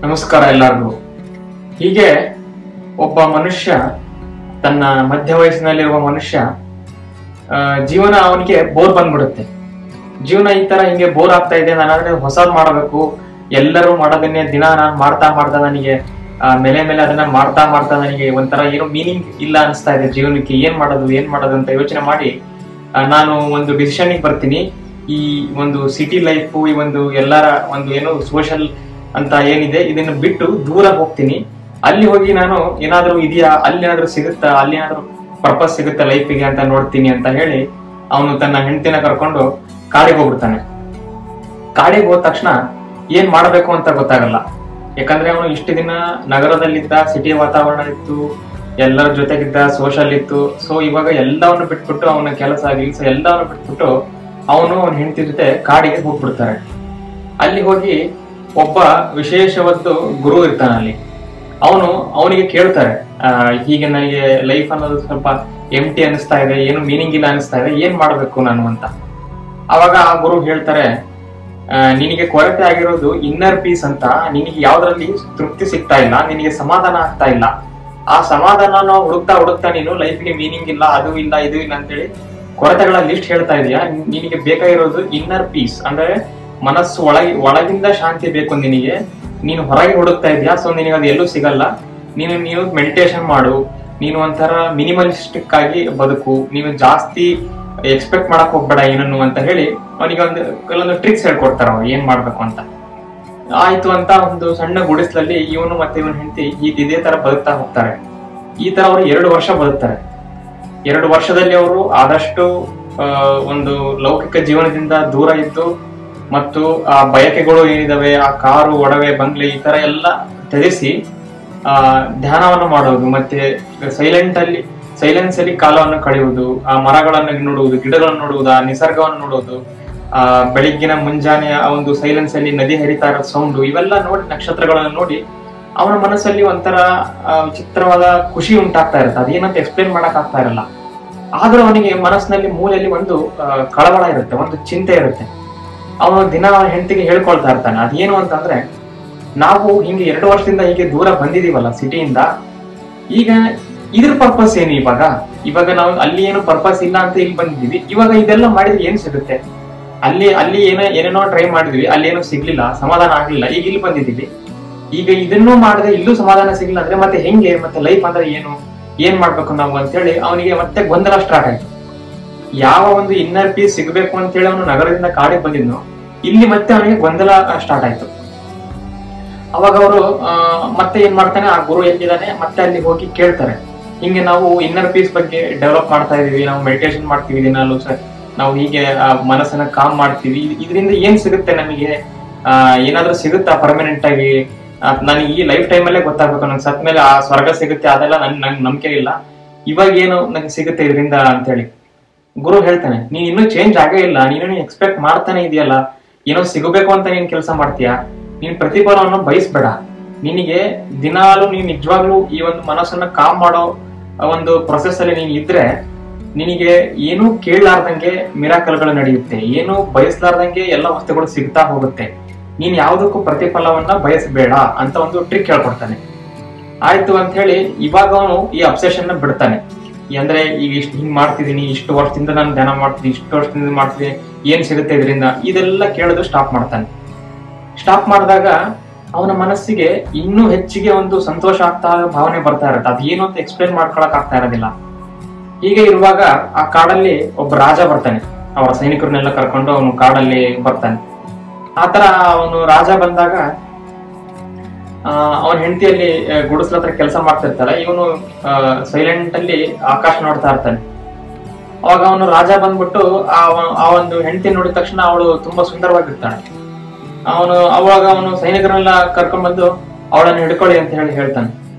ನಮಸ್ಕಾರ ಎಲ್ಲರಿಗೂ. ಹೀಗೆ ಒಬ್ಬ ಮನುಷ್ಯ, ತನ್ನ ಮಧ್ಯ ವಯಸ್ಸಿನಲ್ಲಿರುವ ಮನುಷ್ಯ, ಜೀವನ ಅವನಿಗೆ ಬೋರ್ ಬಂದ್ಬಿಡುತ್ತೆ. ಜೀವನ ಈ ತರ ಹಿಂಗೆ ಬೋರ್ ಆಗ್ತಾ ಇದೆ, ನಾನಾದ್ರೆ ಹೊಸದ್ ಮಾಡಬೇಕು, ಎಲ್ಲರೂ ಮಾಡೋದನ್ನೇ ದಿನ ನಾನು ಮಾಡ್ತಾ ನನಗೆ ಮೇಲೆ ಅದನ್ನ ಮಾಡ್ತಾ ನನಗೆ ಒಂಥರ ಏನೋ ಮೀನಿಂಗ್ ಇಲ್ಲ ಅನಿಸ್ತಾ ಇದೆ ಜೀವನಕ್ಕೆ. ಏನ್ ಮಾಡೋದು ಅಂತ ಯೋಚನೆ ಮಾಡಿ ನಾನು ಒಂದು ಡಿಸಿಷನ್ ಬರ್ತೀನಿ. ಈ ಒಂದು ಸಿಟಿ ಲೈಫ್, ಈ ಒಂದು ಎಲ್ಲರ ಒಂದು ಏನು ಸೋಷಲ್ ಅಂತ ಏನಿದೆ ಇದನ್ನ ಬಿಟ್ಟು ದೂರ ಹೋಗ್ತೀನಿ. ಅಲ್ಲಿ ಹೋಗಿ ನಾನು ಏನಾದ್ರೂ ಇದೆಯಾ, ಅಲ್ಲಿ ಏನಾದ್ರೂ ಸಿಗುತ್ತಾ, ಅಲ್ಲಿ ಏನಾದ್ರೂ ಪರ್ಪಸ್ ಸಿಗುತ್ತಾ ಲೈಫಿಗೆ ಅಂತ ನೋಡ್ತೀನಿ ಅಂತ ಹೇಳಿ ಅವನು ತನ್ನ ಹೆಂಡತಿನ ಕರ್ಕೊಂಡು ಕಾಡಿಗೆ ಹೋಗ್ಬಿಡ್ತಾನೆ. ಕಾಡಿಗೆ ಹೋದ ತಕ್ಷಣ ಏನ್ ಮಾಡ್ಬೇಕು ಅಂತ ಗೊತ್ತಾಗಲ್ಲ. ಯಾಕಂದ್ರೆ ಅವನು ಇಷ್ಟು ದಿನ ನಗರದಲ್ಲಿದ್ದ, ಸಿಟಿ ವಾತಾವರಣ ಇತ್ತು, ಎಲ್ಲರ ಜೊತೆಗಿದ್ದ, ಸೋಷಲ್ ಇತ್ತು. ಸೊ ಇವಾಗ ಎಲ್ಲವನ್ನು ಬಿಟ್ಬಿಟ್ಟು, ಅವನ ಕೆಲಸ ಎಲ್ಲವನ್ನು ಬಿಟ್ಬಿಟ್ಟು ಅವನು ಅವನ ಹೆಂಡತಿ ಜೊತೆ ಕಾಡಿಗೆ ಹೋಗ್ಬಿಡ್ತಾರೆ. ಅಲ್ಲಿ ಹೋಗಿ ಒಬ್ಬ ವಿಶೇಷವಾದ ಗುರು ಇರ್ತಾನೆ ಅಲ್ಲಿ. ಅವನಿಗೆ ಕೇಳ್ತಾರೆ, ಹೀಗೆ ನನಗೆ ಲೈಫ್ ಅನ್ನೋದು ಸ್ವಲ್ಪ ಎಂಟಿ ಅನಿಸ್ತಾ ಇದೆ, ಏನು ಮೀನಿಂಗ್ ಇಲ್ಲ ಅನಿಸ್ತಾ ಇದೆ, ಏನ್ ಮಾಡ್ಬೇಕು ನಾನು ಅಂತ. ಅವಾಗ ಆ ಗುರು ಹೇಳ್ತಾರೆ, ನಿನಗೆ ಕೊರತೆ ಆಗಿರೋದು ಇನ್ನರ್ ಪೀಸ್ ಅಂತ. ನಿನಗೆ ಯಾವ್ದ್ರಲ್ಲಿ ತೃಪ್ತಿ ಸಿಗ್ತಾ ಇಲ್ಲ, ನಿನಗೆ ಸಮಾಧಾನ ಆಗ್ತಾ ಇಲ್ಲ. ಆ ಸಮಾಧಾನ ಹುಡುಕ್ತಾ ನೀನು ಲೈಫ್ಗೆ ಮೀನಿಂಗ್ ಇಲ್ಲ, ಅದು ಇಲ್ಲ, ಇದು ಇಲ್ಲ ಅಂತೇಳಿ ಕೊರತೆಗಳ ಲಿಸ್ಟ್ ಹೇಳ್ತಾ ಇದೀಯಾ. ನಿನಗೆ ಬೇಕಾಗಿರೋದು ಇನ್ನರ್ ಪೀಸ್, ಅಂದ್ರೆ ಮನಸ್ಸು ಒಳಗಿಂದ ಶಾಂತಿ ಬೇಕು ನಿನಗೆ. ನೀನು ಹೊರಗೆ ಹುಡುಕ್ತಾ ಇದೀಯಾ, ಸೊ ನಿನಗೆ ಅದು ಎಲ್ಲೂ ಸಿಗಲ್ಲ. ನೀನು ಮೆಡಿಟೇಷನ್ ಮಾಡು, ನೀನು ಒಂಥರ ಮಿನಿಮಲಿಸ್ಟಿಕ್ ಆಗಿ ಬದುಕು, ನೀನು ಜಾಸ್ತಿ ಎಕ್ಸ್ಪೆಕ್ಟ್ ಮಾಡಕ್ ಹೋಗ್ಬೇಡ ಏನನ್ನು ಅಂತ ಹೇಳಿ ಅವನಿಗೆ ಕೆಲವೊಂದು ಟ್ರಿಕ್ಸ್ ಹೇಳ್ಕೊಡ್ತಾರ ಅವ್ರು ಏನ್ ಮಾಡ್ಬೇಕು ಅಂತ. ಆಯ್ತು ಅಂತ ಒಂದು ಸಣ್ಣ ಗುಡಿಸ್ಲಲ್ಲಿ ಇವನು ಮತ್ತೆ ಇವನ್ ಹೆಂಡತಿ ಇದೇ ತರ ಬದುಕ್ತಾ ಹೋಗ್ತಾರೆ. ಈ ತರ ಅವರು 2 ವರ್ಷ ಬದುಕ್ತಾರೆ. 2 ವರ್ಷದಲ್ಲಿ ಅವರು ಆದಷ್ಟು ಒಂದು ಲೌಕಿಕ ಜೀವನದಿಂದ ದೂರ ಇದ್ದು, ಮತ್ತು ಆ ಬಯಕೆಗಳು ಏನಿದಾವೆ, ಆ ಕಾರು, ಒಡವೆ, ಬಂಗ್ಲೆ, ಈ ತರ ಎಲ್ಲ ತ್ಯಜಿಸಿ ಧ್ಯಾನವನ್ನು ಮಾಡೋದು, ಮತ್ತೆ ಸೈಲೆನ್ಸ್ ಅಲ್ಲಿ ಕಾಲವನ್ನು ಕಳೆಯುವುದು, ಆ ಮರಗಳನ್ನು ನೋಡುವುದು, ಗಿಡಗಳನ್ನು ನೋಡುವುದು, ಆ ನಿಸರ್ಗವನ್ನು ನೋಡುವುದು, ಆ ಬೆಳಿಗ್ಗಿನ ಮುಂಜಾನೆಯ ಒಂದು ಸೈಲೆನ್ಸ್ ಅಲ್ಲಿ ನದಿ ಹರಿತಾ ಇರೋ ಸೌಂಡು, ಇವೆಲ್ಲ ನೋಡಿ, ನಕ್ಷತ್ರಗಳನ್ನು ನೋಡಿ ಅವನ ಮನಸ್ಸಲ್ಲಿ ಒಂಥರ ವಿಚಿತ್ರವಾದ ಖುಷಿ ಉಂಟಾಗ್ತಾ ಇರುತ್ತೆ. ಅದೇನಂತ ಎಕ್ಸ್ಪ್ಲೇನ್ ಮಾಡಕ್ ಆಗ್ತಾ ಇರಲ್ಲ. ಆದ್ರೂ ಅವನಿಗೆ ಮನಸ್ಸಿನಲ್ಲಿ ಮೂಲೆಯಲ್ಲಿ ಒಂದು ಕಳವಳ ಇರುತ್ತೆ, ಒಂದು ಚಿಂತೆ ಇರುತ್ತೆ. ಅವನು ದಿನ ಅವನ ಹೆಂಡತಿಗೆ ಹೇಳ್ಕೊಳ್ತಾ ಇರ್ತಾನೆ. ಅದೇನು ಅಂತಂದ್ರೆ, ನಾವು ಹಿಂಗೆ 2 ವರ್ಷದಿಂದ ಹೀಗೆ ದೂರ ಬಂದಿದೀವಲ್ಲ ಸಿಟಿಯಿಂದ, ಈಗ ಇದ್ರ ಪರ್ಪಸ್ ಏನು? ಇವಾಗ ನಾವು ಅಲ್ಲಿ ಏನು ಪರ್ಪಸ್ ಇಲ್ಲ ಅಂತ ಇಲ್ಲಿ ಬಂದಿದೀವಿ. ಇವಾಗ ಇದೆಲ್ಲ ಮಾಡಿದ್ರೆ ಏನ್ ಸಿಗುತ್ತೆ? ಅಲ್ಲಿ ಏನೇನೋ ಟ್ರೈ ಮಾಡಿದ್ವಿ, ಅಲ್ಲಿ ಏನೋ ಸಿಗ್ಲಿಲ್ಲ, ಸಮಾಧಾನ ಆಗ್ಲಿಲ್ಲ. ಈಗ ಇಲ್ಲಿ ಬಂದಿದೀವಿ, ಈಗ ಇದನ್ನೂ ಮಾಡಿದ್ರೆ ಇಲ್ಲೂ ಸಮಾಧಾನ ಸಿಗ್ಲಿಲ್ಲ ಅಂದ್ರೆ ಮತ್ತೆ ಹೆಂಗೆ? ಮತ್ತೆ ಲೈಫ್ ಅಂದ್ರೆ ಏನ್ ಮಾಡ್ಬೇಕು ನಾವು ಅಂತ ಹೇಳಿ ಅವನಿಗೆ ಮತ್ತೆ ಗೊಂದಲ ಸ್ಟಾರ್ಟ್ ಆಯ್ತು. ಯಾವ ಒಂದು ಇನ್ನರ್ ಪೀಸ್ ಸಿಗ್ಬೇಕು ಅಂತ ಹೇಳಿ ಅವನು ನಗರದಿಂದ ಕಾಡಿಗೆ ಬಂದಿದ್ನು, ಇಲ್ಲಿ ಮತ್ತೆ ಅವನಿಗೆ ಗೊಂದಲ ಸ್ಟಾರ್ಟ್ ಆಯ್ತು. ಅವಾಗ ಅವರು ಮತ್ತೆ ಏನ್ ಮಾಡ್ತಾನೆ, ಆ ಗುರು ಎಲ್ಲಿದ್ದಾನೆ ಮತ್ತೆ ಅಲ್ಲಿ ಹೋಗಿ ಕೇಳ್ತಾರೆ, ಹಿಂಗೆ ನಾವು ಇನ್ನರ್ ಪೀಸ್ ಬಗ್ಗೆ ಡೆವಲಪ್ ಮಾಡ್ತಾ ಇದೀವಿ, ನಾವು ಮೆಡಿಟೇಷನ್ ಮಾಡ್ತೀವಿ ದಿನಾಲು ಸರ್, ನಾವು ಹೀಗೆ ಮನಸ್ಸನ್ನ ಕಾಮ್ ಮಾಡ್ತೀವಿ, ಇದರಿಂದ ಏನ್ ಸಿಗುತ್ತೆ ನಮಗೆ? ಏನಾದ್ರೂ ಸಿಗುತ್ತಾ ಪರ್ಮನೆಂಟ್ ಆಗಿ? ನನಗೆ ಈ ಲೈಫ್ ಟೈಮ್ ಅಲ್ಲೇ ಗೊತ್ತಾಗ್ಬೇಕು, ನಂಗೆ ಸತ್ ಮೇಲೆ ಆ ಸ್ವರ್ಗ ಸಿಗುತ್ತೆ, ಅದೆಲ್ಲ ನಂಗೆ ನಂಬಿಕೆ ಇಲ್ಲ. ಇವಾಗ ಏನು ನಂಗೆ ಸಿಗುತ್ತೆ ಇದರಿಂದ ಅಂತ ಹೇಳಿ ಗುರು ಹೇಳ್ತಾನೆ, ನೀನ್ ಇನ್ನೂ ಚೇಂಜ್ ಆಗೇ ಇಲ್ಲ, ನೀನು ಎಕ್ಸ್ಪೆಕ್ಟ್ ಮಾಡ್ತಾನೆ ಇದೆಯಲ್ಲ, ಏನೋ ಸಿಗಬೇಕು ಅಂತ ನೀನ್ ಕೆಲಸ ಮಾಡ್ತೀಯಾ. ನೀನ್ ಪ್ರತಿಫಲವನ್ನು ಬಯಸ್ಬೇಡ. ನಿನಗೆ ದಿನಾಲು ನೀನ್ ನಿಜವಾಗ್ಲೂ ಈ ಒಂದು ಮನಸ್ಸನ್ನ ಕಾಮ್ ಮಾಡೋ ಒಂದು ಪ್ರೊಸೆಸ್ ಅಲ್ಲಿ ನೀನ್ ಇದ್ರೆ, ನಿನಗೆ ಏನು ಕೇಳಲಾರ್ದಂಗೆ ಮಿರಾಕಲ್ಗಳು ನಡೆಯುತ್ತೆ, ಏನು ಬಯಸ್ಲಾರ್ದಂಗೆ ಎಲ್ಲ ವಸ್ತುಗಳು ಸಿಗ್ತಾ ಹೋಗುತ್ತೆ. ನೀನ್ ಯಾವ್ದಕ್ಕೂ ಪ್ರತಿಫಲವನ್ನ ಬಯಸಬೇಡ ಅಂತ ಒಂದು ಟ್ರಿಕ್ ಹೇಳ್ಕೊಡ್ತಾನೆ. ಆಯ್ತು ಅಂತ ಹೇಳಿ ಇವಾಗ ಅವನು ಈ ಅಬ್ಸೆಷನ್ ನ ಬಿಡ್ತಾನೆ. ಅಂದ್ರೆ ಈಗ ಹಿಂಗ್ ಮಾಡ್ತಿದೀನಿ, ಇಷ್ಟು ವರ್ಷದಿಂದ ನಾನು ಧ್ಯಾನ ಮಾಡ್ತೀನಿ, ಇಷ್ಟು ವರ್ಷದಿಂದ ಮಾಡ್ತೀನಿ, ಏನ್ ಸಿಗುತ್ತೆ ಇದರಿಂದ, ಇದೆಲ್ಲ ಕೇಳೋದು ಸ್ಟಾಪ್ ಮಾಡ್ತಾನೆ. ಸ್ಟಾಪ್ ಮಾಡಿದಾಗ ಅವನ ಮನಸ್ಸಿಗೆ ಇನ್ನೂ ಹೆಚ್ಚಿಗೆ ಒಂದು ಸಂತೋಷ ಆಗ್ತಾ ಭಾವನೆ ಬರ್ತಾ ಇರುತ್ತೆ. ಅದೇನು ಅಂತ ಎಕ್ಸ್ಪ್ಲೇನ್ ಮಾಡ್ಕೊಳಕ್ ಆಗ್ತಾ ಇರೋದಿಲ್ಲ. ಹೀಗೆ ಇರುವಾಗ ಆ ಕಾಡಲ್ಲಿ ಒಬ್ಬ ರಾಜ ಬರ್ತಾನೆ, ಅವರ ಸೈನಿಕರನ್ನೆಲ್ಲ ಕರ್ಕೊಂಡು ಅವನು ಕಾಡಲ್ಲಿ ಬರ್ತಾನೆ. ಆತರ ಅವನು ರಾಜ ಬಂದಾಗ ಅವನ ಹೆಂಡತಿಯಲ್ಲಿ ಗುಡಿಸ್ಲ ಹತ್ರ ಕೆಲಸ ಮಾಡ್ತಿರ್ತಾರೆ. ಇವನು ಸೈಲೆಂಟ್ ಅಲ್ಲಿ ಆಕಾಶ ನೋಡ್ತಾ ಇರ್ತಾನೆ. ಅವಾಗ ಅವನು ರಾಜ ಬಂದ್ಬಿಟ್ಟು ಆ ಒಂದು ಹೆಂಡತಿ ನೋಡಿದ ತಕ್ಷಣ ಅವಳು ತುಂಬಾ ಸುಂದರವಾಗಿರ್ತಾಳೆ. ಅವಾಗ ಅವನು ಸೈನಿಕರನ್ನೆಲ್ಲ ಕರ್ಕೊಂಡ್ ಬಂದು ಅವಳನ್ನ ಹಿಡ್ಕೊಳ್ಳಿ ಅಂತ ಹೇಳ್ತಾನೆ.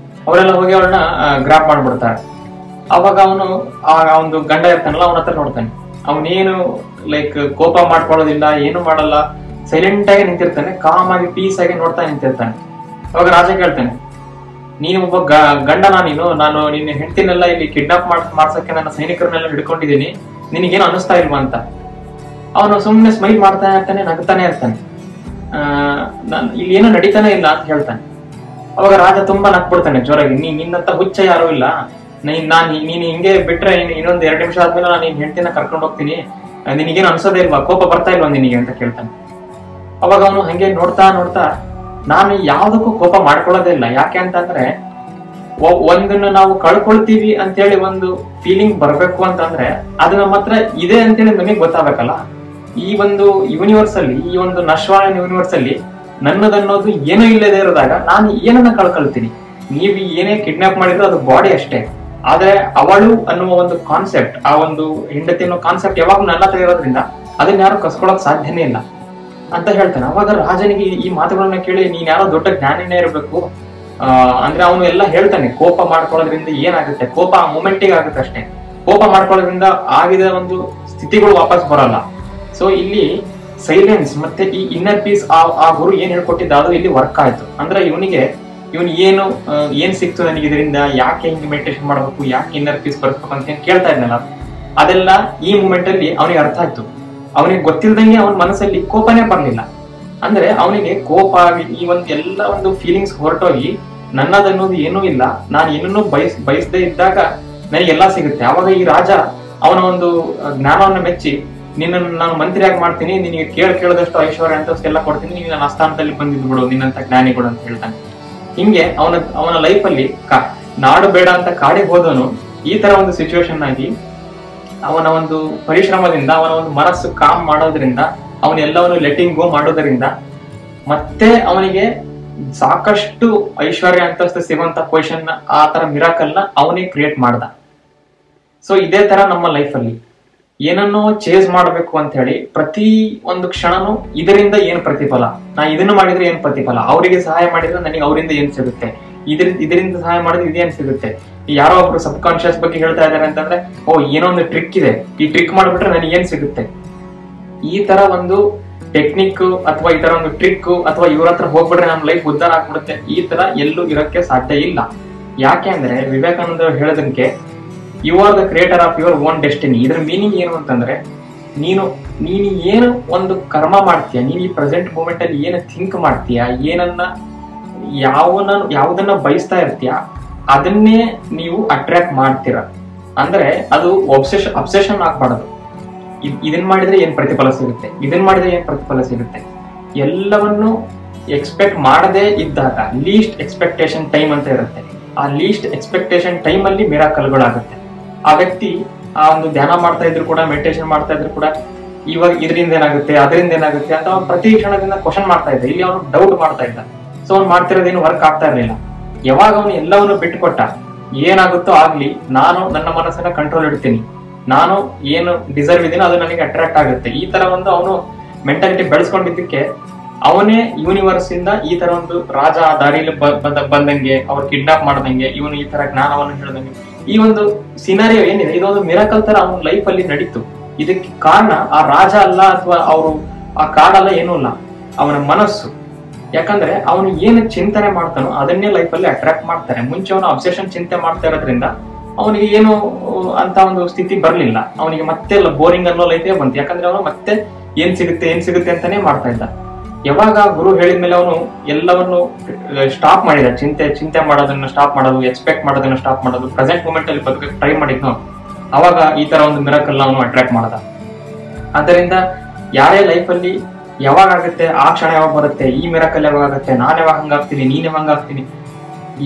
ಅವರೆಲ್ಲ ಹೋಗಿ ಅವಳನ್ನ ಗ್ರಾಪ್ ಮಾಡ್ಬಿಡ್ತಾರೆ. ಅವಾಗ ಅವನು ಆ ಒಂದು ಗಂಡ ಇರ್ತಾನಲ್ಲ, ಅವನ ಹತ್ರ ನೋಡ್ತಾನೆ. ಅವನೇನು ಲೈಕ್ ಕೋಪ ಮಾಡ್ಕೊಳ್ಳೋದಿಲ್ಲ, ಏನು ಮಾಡಲ್ಲ, ಸೈಲೆಂಟ್ ಆಗಿ ನಿಂತಿರ್ತಾನೆ, ಕಾಮ್ ಆಗಿ ಪೀಸ್ ಆಗಿ ನೋಡ್ತಾ ನಿಂತಿರ್ತಾನೆ. ಅವಾಗ ರಾಜ ಕೇಳ್ತಾನೆ, ನೀನು ಒಬ್ಬ ಗಂಡನ, ನಾನು ನಿನ್ನ ಹೆಂಡತಿನೆಲ್ಲ ಇಲ್ಲಿ ಕಿಡ್ನಾಪ್ ಮಾಡ್ಸಕ್ಕೆ ನನ್ನ ಸೈನಿಕರನ್ನೆಲ್ಲ ಹಿಡ್ಕೊಂಡಿದ್ದೀನಿ, ನಿನಗೇನು ಅನಿಸ್ತಾ ಇಲ್ವಾ ಅಂತ. ಅವನು ಸುಮ್ಮನೆ ಸ್ಮೈಲ್ ಮಾಡ್ತಾನೆ ಇರ್ತಾನೆ, ನಗ್ತಾನೆ ಇರ್ತಾನೆ. ಇಲ್ಲಿ ಏನೋ ನಡೀತಾನೆ ಇಲ್ಲ ಅಂತ ಹೇಳ್ತಾನೆ. ಅವಾಗ ರಾಜ ತುಂಬಾ ನಕ್ಬಿಡ್ತಾನೆ ಜೋರಾಗಿ, ನಿನ್ನಂತ ಹುಚ್ಚ ಯಾರು ಇಲ್ಲ, ನೀನ್ ಹಿಂಗೆ ಬಿಟ್ರೆ ಇನ್ನೊಂದ್ 2 ನಿಮಿಷ ಆದ್ಮೇಲೆ ನಾನು ನಿನ್ ಹೆಂಡತಿನ ಕರ್ಕೊಂಡು ಹೋಗ್ತೀನಿ, ನಿನಗೇನು ಅನ್ಸೋದೇ ಇಲ್ವಾ, ಕೋಪ ಬರ್ತಾ ಇಲ್ವಾ ನಿನಗೆ ಅಂತ ಕೇಳ್ತಾನೆ. ಅವಾಗ ಅವನು ಹಂಗೆ ನೋಡ್ತಾ ನೋಡ್ತಾ, ನಾನು ಯಾವ್ದಕ್ಕೂ ಕೋಪ ಮಾಡ್ಕೊಳ್ಳೋದೇ ಇಲ್ಲ. ಯಾಕೆ ಅಂತಂದ್ರೆ ಒಂದನ್ನ ನಾವು ಕಳ್ಕೊಳ್ತೀವಿ ಅಂತೇಳಿ ಒಂದು ಫೀಲಿಂಗ್ ಬರ್ಬೇಕು ಅಂತಂದ್ರೆ ಅದು ನಮ್ಮ ಹತ್ರ ಇದೆ ಅಂತೇಳಿ ನಮಗೆ ಗೊತ್ತಾಗಬೇಕಲ್ಲ. ಈ ಒಂದು ಯೂನಿವರ್ಸ್ ಅಲ್ಲಿ, ಈ ಒಂದು ನಶ್ವಾನ ಯೂನಿವರ್ಸ್ ಅಲ್ಲಿ ನನ್ನದನ್ನೋದು ಏನೂ ಇಲ್ಲದೆ ಇರೋದಾಗ ನಾನು ಏನನ್ನ ಕಳ್ಕೊಳ್ತೀನಿ? ನೀವು ಏನೇ ಕಿಡ್ನಾಪ್ ಮಾಡಿದ್ರು ಅದು ಬಾಡಿ ಅಷ್ಟೇ, ಆದ್ರೆ ಅವಳು ಅನ್ನುವ ಒಂದು ಕಾನ್ಸೆಪ್ಟ್, ಆ ಒಂದು ಹೆಂಡತಿ ಅನ್ನೋ ಕಾನ್ಸೆಪ್ಟ್ ಯಾವಾಗ ನನ್ನ ಹತ್ರ ಇರೋದ್ರಿಂದ ಅದನ್ನ ಯಾರು ಕಸ್ಕೊಳಕ್ ಸಾಧ್ಯನೇ ಇಲ್ಲ ಅಂತ ಹೇಳ್ತಾನೆ. ಅವಾಗ ರಾಜನಿಗೆ ಈ ಮಾತುಗಳನ್ನ ಕೇಳಿ, ನೀನ್ ಯಾರೋ ದೊಡ್ಡ ಜ್ಞಾನಿನೇ ಇರಬೇಕು, ಅಂದ್ರೆ ಅವನು ಎಲ್ಲ ಹೇಳ್ತಾನೆ, ಕೋಪ ಮಾಡ್ಕೊಳ್ಳೋದ್ರಿಂದ ಏನಾಗುತ್ತೆ, ಕೋಪ ಆ ಮೂಮೆಂಟಿಗೆ ಆಗುತ್ತೆ ಅಷ್ಟೇ, ಕೋಪ ಮಾಡ್ಕೊಳ್ಳೋದ್ರಿಂದ ಆಗಿದ ಒಂದು ಸ್ಥಿತಿಗಳು ವಾಪಸ್ ಬರಲ್ಲ. ಸೊ ಇಲ್ಲಿ ಸೈಲೆನ್ಸ್ ಮತ್ತೆ ಈ ಇನ್ನರ್ ಪೀಸ್ ಆ ಗುರು ಏನ್ ಹೇಳ್ಕೊಟ್ಟಿದ್ದ ಅದು ಇಲ್ಲಿ ವರ್ಕ್ ಆಯ್ತು. ಅಂದ್ರೆ ಇವನ್ ಏನ್ ಸಿಕ್ತು ನನಗೆ ಇದರಿಂದ, ಯಾಕೆ ಹಿಂಗೆ ಮೆಡಿಟೇಷನ್ ಮಾಡ್ಬೇಕು, ಯಾಕೆ ಇನ್ನರ್ ಪೀಸ್ ಬರ್ಬೇಕು ಅಂತ ಏನ್ ಕೇಳ್ತಾ ಇದ್ನಲ್ಲ, ಅದೆಲ್ಲ ಈ ಮೂಮೆಂಟ್ ಅಲ್ಲಿ ಅವನಿಗೆ ಅರ್ಥ ಆಯ್ತು. ಅವನಿಗೆ ಗೊತ್ತಿಲ್ದಂಗೆ ಅವನ ಮನಸ್ಸಲ್ಲಿ ಕೋಪನೇ ಬರ್ಲಿಲ್ಲ. ಅಂದ್ರೆ ಅವನಿಗೆ ಕೋಪ ಈ ಎಲ್ಲ ಒಂದು ಫೀಲಿಂಗ್ಸ್ ಹೊರಟೋಗಿ ನನ್ನದನ್ನೋದು ಏನೂ ಇಲ್ಲ, ನಾನು ಏನನ್ನೂ ಬಯಸದೇ ಇದ್ದಾಗ ನನಗೆಲ್ಲ ಸಿಗುತ್ತೆ. ಅವಾಗ ಈ ರಾಜ ಅವನ ಒಂದು ಜ್ಞಾನವನ್ನು ಮೆಚ್ಚಿ, ನಿನ್ನನ್ನು ನಾನು ಮಂತ್ರಿಯಾಗಿ ಮಾಡ್ತೀನಿ, ನಿನಗೆ ಕೇಳದಷ್ಟು ಐಶ್ವರ್ಯ ಅಂತಷ್ಟೆಲ್ಲ ಕೊಡ್ತೀನಿ, ನೀನು ನನ್ನ ಆಸ್ಥಾನದಲ್ಲಿ ಬಂದಿದ್ದು ಬಿಡು, ನಿನ್ನಂತ ಜ್ಞಾನಿಗಳು ಅಂತ ಹೇಳ್ತಾನೆ. ಹಿಂಗೆ ಅವನ ಲೈಫ್ ಅಲ್ಲಿ ನಾಡು ಬೇಡ ಅಂತ ಕಾಡಿಗೆ ಹೋದವನು ಈ ತರ ಒಂದು ಸಿಚುವೇಶನ್ ಆಗಿ ಅವನ ಒಂದು ಪರಿಶ್ರಮದಿಂದ, ಅವನ ಒಂದು ಮನಸ್ಸು ಕಾಮ್ ಮಾಡೋದ್ರಿಂದ, ಅವನೆಲ್ಲವನ್ನು ಲೆಟಿಂಗ್ ಗೋ ಮಾಡೋದ್ರಿಂದ ಮತ್ತೆ ಅವನಿಗೆ ಸಾಕಷ್ಟು ಐಶ್ವರ್ಯ ಅಂತಸ್ತು ಸಿಗುವಂತ ಪೊಸಿಷನ್, ಆ ತರ ಮಿರಾಕಲ್ನ ಅವನೇ ಕ್ರಿಯೇಟ್ ಮಾಡ್ದ. ಸೊ ಇದೇ ತರ ನಮ್ಮ ಲೈಫ್ ಅಲ್ಲಿ ಏನನ್ನೋ ಚೇಸ್ ಮಾಡ್ಬೇಕು ಅಂತ ಹೇಳಿ ಪ್ರತಿ ಒಂದು ಕ್ಷಣನೂ ಇದರಿಂದ ಏನ್ ಪ್ರತಿಫಲ, ನಾ ಇದನ್ನು ಮಾಡಿದ್ರೆ ಏನ್ ಪ್ರತಿಫಲ, ಅವರಿಗೆ ಸಹಾಯ ಮಾಡಿದ್ರೆ ನನಗೆ ಅವರಿಂದ ಏನ್ ಸಿಗುತ್ತೆ, ಇದರಿಂದ ಸಹಾಯ ಮಾಡಿದ್ರೆ ಇದೇನ್ ಸಿಗುತ್ತೆ. ಯಾರೋ ಒಬ್ರು ಸಬ್ ಕಾನ್ಶಿಯಸ್ ಬಗ್ಗೆ ಹೇಳ್ತಾ ಇದಾರೆ ಅಂತಂದ್ರೆ, ಏನೋ ಒಂದು ಟ್ರಿಕ್ ಇದೆ, ಈ ಟ್ರಿಕ್ ಮಾಡ್ಬಿಟ್ರೆ ನನಗೆ ಏನ್ ಸಿಗುತ್ತೆ, ಈ ತರ ಒಂದು ಟೆಕ್ನಿಕ್ ಅಥವಾ ಈ ತರ ಒಂದು ಟ್ರಿಕ್ ಅಥವಾ ಇವ್ರ ಹತ್ರ ಹೋಗ್ಬಿಟ್ರೆ ನಮ್ಮ ಲೈಫ್ ಉದ್ಧಾರ ಆಗ್ಬಿಡುತ್ತೆ, ಈ ತರ ಎಲ್ಲೂ ಇರಕ್ಕೆ ಸಾಧ್ಯ ಇಲ್ಲ. ಯಾಕೆ ಅಂದ್ರೆ ವಿವೇಕಾನಂದ ಹೇಳೋದಕ್ಕೆ, you are the creator of your own destiny. ಇದ್ರ ಮೀನಿಂಗ್ ಏನು ಅಂತಂದ್ರೆ, ನೀನು ಏನು ಒಂದು ಕರ್ಮ ಮಾಡ್ತೀಯ, ನೀನು ಈ ಪ್ರೆಸೆಂಟ್ ಮೂಮೆಂಟ್ ಅಲ್ಲಿ ಏನು ಥಿಂಕ್ ಮಾಡ್ತೀಯ, ಯಾವುದನ್ನ ಬಯಸ್ತಾ ಇರ್ತೀಯ, ಅದನ್ನೇ ನೀವು ಅಟ್ರಾಕ್ಟ್ ಮಾಡ್ತೀರ. ಅಂದ್ರೆ ಅದು ಅಬ್ಸೆಷನ್ ಆಗ್ಬಾರ್ದು. ಇದನ್ ಮಾಡಿದ್ರೆ ಏನ್ ಪ್ರತಿಫಲ ಸಿಗುತ್ತೆ, ಇದನ್ ಮಾಡಿದ್ರೆ ಏನ್ ಪ್ರತಿಫಲ ಸಿಗುತ್ತೆ, ಎಲ್ಲವನ್ನು ಎಕ್ಸ್ಪೆಕ್ಟ್ ಮಾಡದೇ ಇದ್ದಾಗ ಲೀಸ್ಟ್ ಎಕ್ಸ್ಪೆಕ್ಟೇಷನ್ ಟೈಮ್ ಅಂತ ಇರುತ್ತೆ. ಆ ಲೀಸ್ಟ್ ಎಕ್ಸ್ಪೆಕ್ಟೇಷನ್ ಟೈಮ್ ಅಲ್ಲಿ ಮಿರಾಕಲ್ಗಳಾಗುತ್ತೆ. ಆ ವ್ಯಕ್ತಿ ಆ ಒಂದು ಧ್ಯಾನ ಮಾಡ್ತಾ ಇದ್ರು ಕೂಡ, ಮೆಡಿಟೇಷನ್ ಮಾಡ್ತಾ ಇದ್ರು ಕೂಡ, ಇವಾಗ ಇದರಿಂದ ಏನಾಗುತ್ತೆ, ಅದರಿಂದ ಏನಾಗುತ್ತೆ ಅಂತ ಅವ್ನು ಪ್ರತಿ ಕ್ಷಣದಿಂದ ಕ್ವಶನ್ ಮಾಡ್ತಾ ಇದ್ದ. ಇಲ್ಲಿ ಅವನು ಡೌಟ್ ಮಾಡ್ತಾ ಇದ್ದ. ಸೊ ಅವ್ನು ಮಾಡ್ತಿರೋದೇನು ವರ್ಕ್ ಆಗ್ತಾ ಇರ್ಲಿಲ್ಲ. ಯಾವಾಗ ಅವನು ಎಲ್ಲವನ್ನು ಬಿಟ್ಟುಕೊಟ್ಟ, ಏನಾಗುತ್ತೋ ಆಗ್ಲಿ, ನಾನು ನನ್ನ ಮನಸ್ಸನ್ನ ಕಂಟ್ರೋಲ್ ಇಡ್ತೀನಿ, ನಾನು ಏನು ಡಿಸರ್ವ್ ಇದೀನೋ ಅದು ನನಗೆ ಅಟ್ರಾಕ್ಟ್ ಆಗುತ್ತೆ, ಈ ತರ ಒಂದು ಅವನು ಮೆಂಟಾಲಿಟಿ ಬೆಳೆಸ್ಕೊಂಡಿದ್ದಕ್ಕೆ ಅವನೇ ಯೂನಿವರ್ಸ್ ಇಂದ ಈ ತರ ಒಂದು ರಾಜ ದಾರಿಯಲ್ಲಿ ಬಂದಂಗೆ, ಅವ್ರು ಕಿಡ್ನಾಪ್ ಮಾಡ್ದಂಗೆ, ಇವನು ಈ ತರ ಜ್ಞಾನವನ್ನು ಹೇಳ್ದಂಗೆ, ಈ ಒಂದು ಸಿನಾರಿಯೋ ಏನಿದೆ ಇದೊಂದು ಮಿರಾಕಲ್ ತರ ಅವನ ಲೈಫ್ ಅಲ್ಲಿ ನಡೀತು. ಇದಕ್ಕೆ ಕಾರಣ ಆ ರಾಜ ಅಲ್ಲ ಅಥವಾ ಆ ಕಾಡಲ್ಲ, ಏನೂ ಅಲ್ಲ, ಅವನ ಮನಸ್ಸು. ಯಾಕಂದ್ರೆ ಅವನು ಏನು ಚಿಂತನೆ ಮಾಡ್ತಾನೋ ಅದನ್ನೇ ಲೈಫ್ ಅಲ್ಲಿ ಅಟ್ರಾಕ್ಟ್ ಮಾಡ್ತಾರೆ. ಮುಂಚೆ ಅವನು ಅಬ್ಸೆಷನ್ ಚಿಂತೆ ಮಾಡ್ತಾ ಇರೋದ್ರಿಂದ ಅವನಿಗೆ ಏನು ಅಂತ ಒಂದು ಸ್ಥಿತಿ ಬರ್ಲಿಲ್ಲ. ಅವನಿಗೆ ಮತ್ತೆ ಬೋರಿಂಗ್ ಅನ್ನೋ ಲೈಫೇ ಬಂತು. ಯಾಕಂದ್ರೆ ಅವನು ಮತ್ತೆ ಏನ್ ಸಿಗುತ್ತೆ ಅಂತಾನೆ ಮಾಡ್ತಾ ಇದ್ದ. ಯಾವಾಗ ಗುರು ಹೇಳಿದ್ಮೇಲೆ ಅವನು ಎಲ್ಲವನ್ನು ಸ್ಟಾಪ್ ಮಾಡಿದ, ಚಿಂತೆ ಮಾಡೋದನ್ನ ಸ್ಟಾಪ್ ಮಾಡೋದು, ಎಕ್ಸ್ಪೆಕ್ಟ್ ಮಾಡೋದನ್ನ ಸ್ಟಾಪ್ ಮಾಡೋದು, ಪ್ರೆಸೆಂಟ್ ಮೂಮೆಂಟ್ ಅಲ್ಲಿ ಬದುಕಕ್ಕೆ ಟ್ರೈ ಮಾಡಿದ್ನೋ, ಅವಾಗ ಈ ತರ ಒಂದು ಮಿರಾಕಲ್ ಅವನು ಅಟ್ರಾಕ್ಟ್ ಮಾಡದ. ಆದ್ದರಿಂದ ಯಾರೇ ಲೈಫ್ ಅಲ್ಲಿ ಯಾವಾಗ ಆಗುತ್ತೆ, ಆ ಕ್ಷಣ ಯಾವಾಗ ಬರುತ್ತೆ, ಈ ಮಿರಾಕಲ್ ಯಾವಾಗ ಆಗುತ್ತೆ, ನಾನ್ ಯಾವಾಗ ಹಂಗಾಗ್ತೀನಿ, ನೀನ್ ಯಾವಾಗ ಹಂಗಾಗ್ತೀನಿ,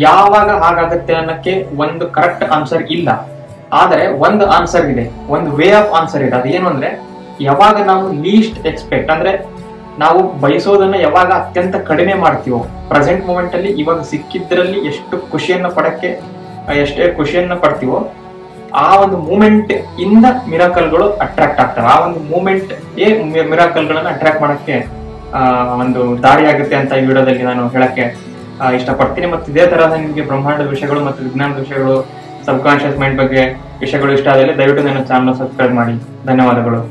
ಯಾವಾಗ ಹಾಗಾಗುತ್ತೆ ಅನ್ನಕ್ಕೆ ಒಂದು ಕರೆಕ್ಟ್ ಆನ್ಸರ್ ಇಲ್ಲ. ಆದ್ರೆ ಒಂದು ಆನ್ಸರ್ ಇದೆ, ಒಂದು ವೇ ಆಫ್ ಆನ್ಸರ್ ಇದೆ. ಅದೇನು ಅಂದ್ರೆ, ಯಾವಾಗ ನಾವು ಲೀಸ್ಟ್ ಎಕ್ಸ್ಪೆಕ್ಟ್, ಅಂದ್ರೆ ನಾವು ಬಯಸೋದನ್ನ ಯಾವಾಗ ಅತ್ಯಂತ ಕಡಿಮೆ ಮಾಡ್ತೀವೋ, ಪ್ರೆಸೆಂಟ್ ಮೂಮೆಂಟ್ ಅಲ್ಲಿ ಇವಾಗ ಸಿಕ್ಕಿದ್ರಲ್ಲಿ ಎಷ್ಟು ಖುಷಿಯನ್ನ ಪಡ್ತೀವೋ, ಆ ಒಂದು ಮೂಮೆಂಟ್ ಇಂದ ಮಿರಾಕಲ್ಗಳು ಅಟ್ರಾಕ್ಟ್ ಆಗ್ತವೆ. ಆ ಒಂದು ಮೂಮೆಂಟ್ ಮಿರಾಕಲ್ಗಳನ್ನ ಅಟ್ರಾಕ್ಟ್ ಮಾಡಕ್ಕೆ ಒಂದು ದಾರಿ ಆಗುತ್ತೆ ಅಂತ ಈ ವಿಡಿಯೋದಲ್ಲಿ ನಾನು ಹೇಳಕ್ಕೆ ಇಷ್ಟಪಡ್ತೀನಿ. ಮತ್ತು ಇದೇ ತರಹ ನಿಮಗೆ ಬ್ರಹ್ಮಾಂಡದ ವಿಷಯಗಳು ಮತ್ತು ವಿಜ್ಞಾನದ ವಿಷಯಗಳು, ಸಬ್ ಕಾನ್ಶಿಯಸ್ ಮೈಂಡ್ ಬಗ್ಗೆ ವಿಷಯಗಳು ಇಷ್ಟ ಆದಲ್ಲಿ ದಯವಿಟ್ಟು ನನ್ನ ಚಾನಲ್ ಸಬ್ಸ್ಕ್ರೈಬ್ ಮಾಡಿ. ಧನ್ಯವಾದಗಳು.